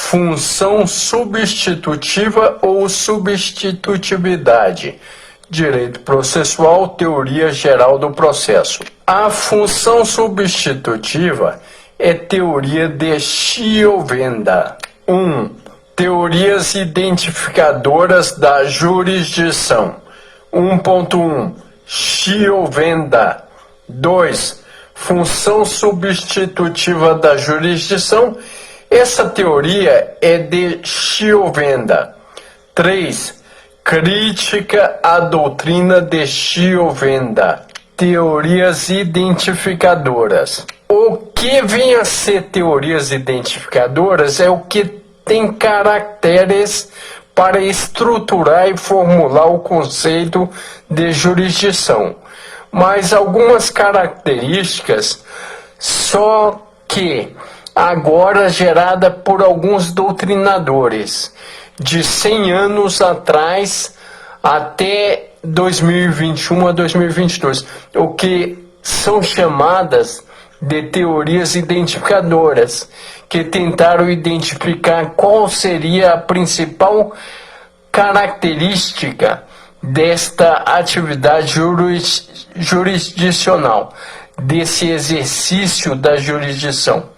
função substitutiva ou substitutividade. Direito processual, teoria geral do processo. A função substitutiva é teoria de Chiovenda. 1. Teorias identificadoras da jurisdição. 1.1. Chiovenda. 2. Função substitutiva da jurisdição. Essa teoria é de Chiovenda. 3. Crítica à doutrina de Chiovenda. Teorias identificadoras. O que vem a ser teorias identificadoras é o que tem caracteres para estruturar e formular o conceito de jurisdição. Mas algumas características, só que agora gerada por alguns doutrinadores, de 100 anos atrás até 2021 a 2022, o que são chamadas de teorias identificadoras, que tentaram identificar qual seria a principal característica desta atividade jurisdicional, desse exercício da jurisdição.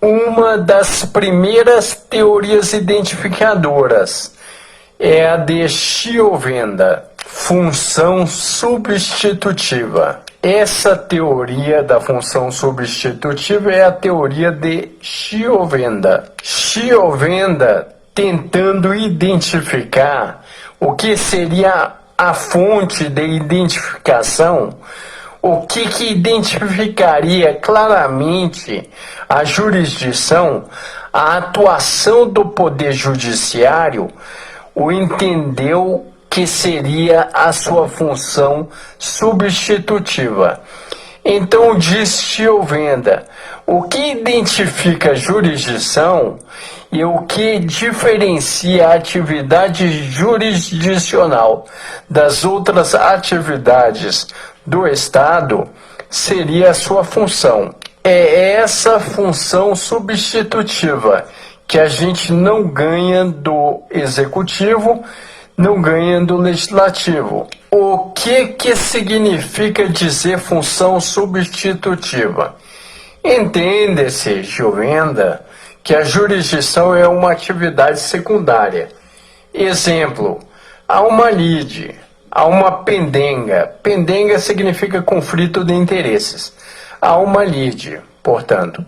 Uma das primeiras teorias identificadoras é a de Chiovenda, função substitutiva. Essa teoria da função substitutiva é a teoria de Chiovenda. Chiovenda tentando identificar o que seria a fonte de identificação, o que identificaria claramente a jurisdição, a atuação do Poder Judiciário, o entendeu que seria a sua função substitutiva. Então, diz Chiovenda, o que identifica a jurisdição e o que diferencia a atividade jurisdicional das outras atividades do Estado seria a sua função. É essa função substitutiva que a gente não ganha do Executivo, não ganha do Legislativo. O que significa dizer função substitutiva? Entende-se, Chiovenda, que a jurisdição é uma atividade secundária. Exemplo, há uma lide, há uma pendenga. Pendenga significa conflito de interesses. Há uma lide, portanto.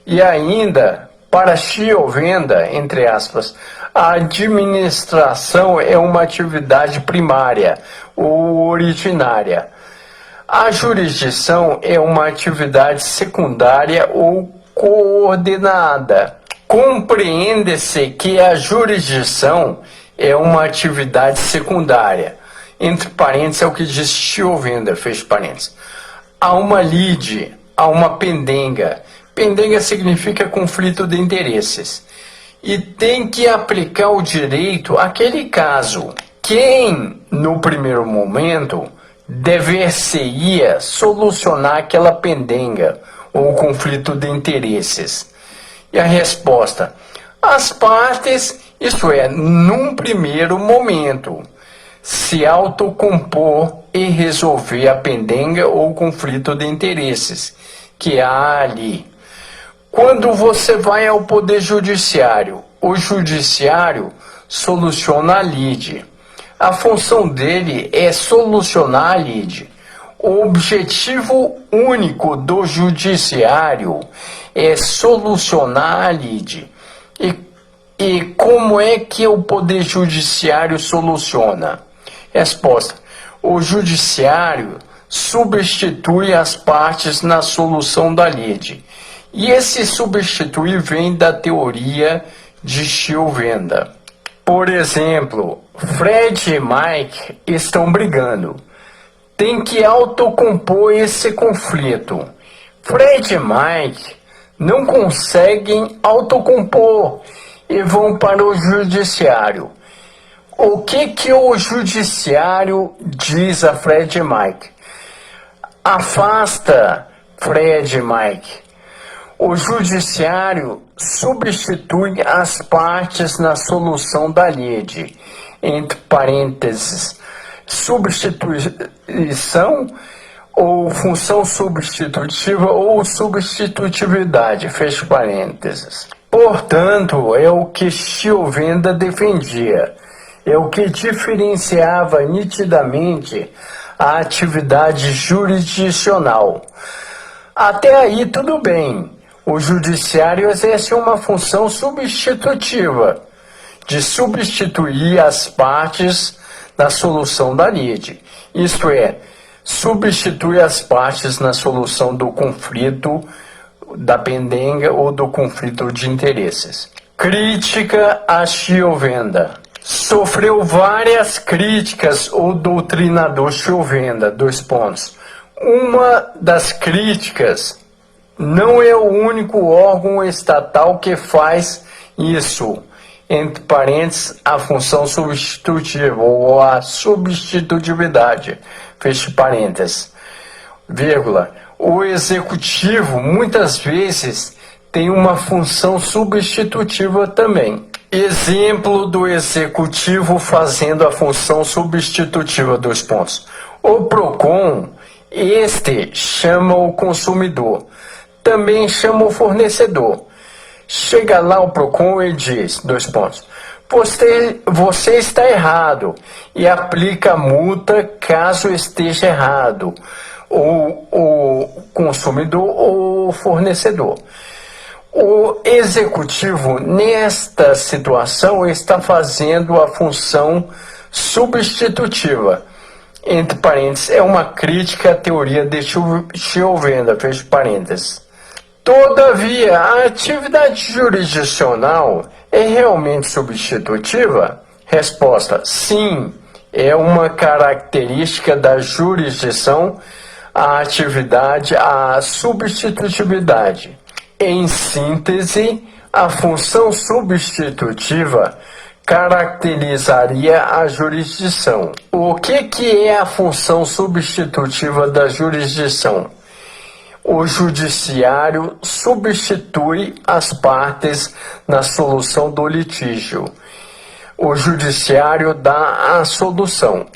E ainda, para Chiovenda, entre aspas, a administração é uma atividade primária ou originária. A jurisdição é uma atividade secundária ou coordenada. Compreende-se que a jurisdição é uma atividade secundária. Entre parênteses é o que diz Chiovenda, fecha parênteses. Há uma lide, há uma pendenga. Pendenga significa conflito de interesses. E tem que aplicar o direito àquele caso. Quem, no primeiro momento, dever-se-ia solucionar aquela pendenga ou conflito de interesses? E a resposta: as partes, isto é, num primeiro momento, se autocompor e resolver a pendenga ou conflito de interesses que há ali. Quando você vai ao Poder Judiciário, o Judiciário soluciona a lide. A função dele é solucionar a lide. O objetivo único do Judiciário é solucionar a lide. E como é que o Poder Judiciário soluciona? Resposta: o Judiciário substitui as partes na solução da lide. E esse substituir vem da teoria de Chiovenda. Por exemplo, Fred e Mike estão brigando. Tem que autocompor esse conflito. Fred e Mike não conseguem autocompor e vão para o Judiciário. O que o Judiciário diz a Fred e Mike? Afasta Fred e Mike. O judiciário substitui as partes na solução da lide, entre parênteses, substituição ou função substitutiva ou substitutividade, fecha parênteses. Portanto, é o que Chiovenda defendia, é o que diferenciava nitidamente a atividade jurisdicional. Até aí tudo bem, o judiciário exerce uma função substitutiva, de substituir as partes na solução da lide, isto é, substitui as partes na solução do conflito da pendenga ou do conflito de interesses. Crítica a Chiovenda. Sofreu várias críticas o doutrinador Chiovenda, dois pontos. Uma das críticas, não é o único órgão estatal que faz isso, entre parênteses, a função substitutiva ou a substitutividade, fecha parênteses, vírgula. O executivo muitas vezes tem uma função substitutiva também. Exemplo do executivo fazendo a função substitutiva, dois pontos. O PROCON, este chama o consumidor, também chama o fornecedor. Chega lá o PROCON e diz, dois pontos, você está errado, e aplica a multa caso esteja errado, ou o consumidor ou o fornecedor. O executivo, nesta situação, está fazendo a função substitutiva. Entre parênteses, é uma crítica à teoria de Chiovenda, fecha parênteses. Todavia, a atividade jurisdicional é realmente substitutiva? Resposta: sim, é uma característica da jurisdição a atividade, a substitutividade. Em síntese, a função substitutiva caracterizaria a jurisdição. O que é a função substitutiva da jurisdição? O judiciário substitui as partes na solução do litígio. O judiciário dá a solução.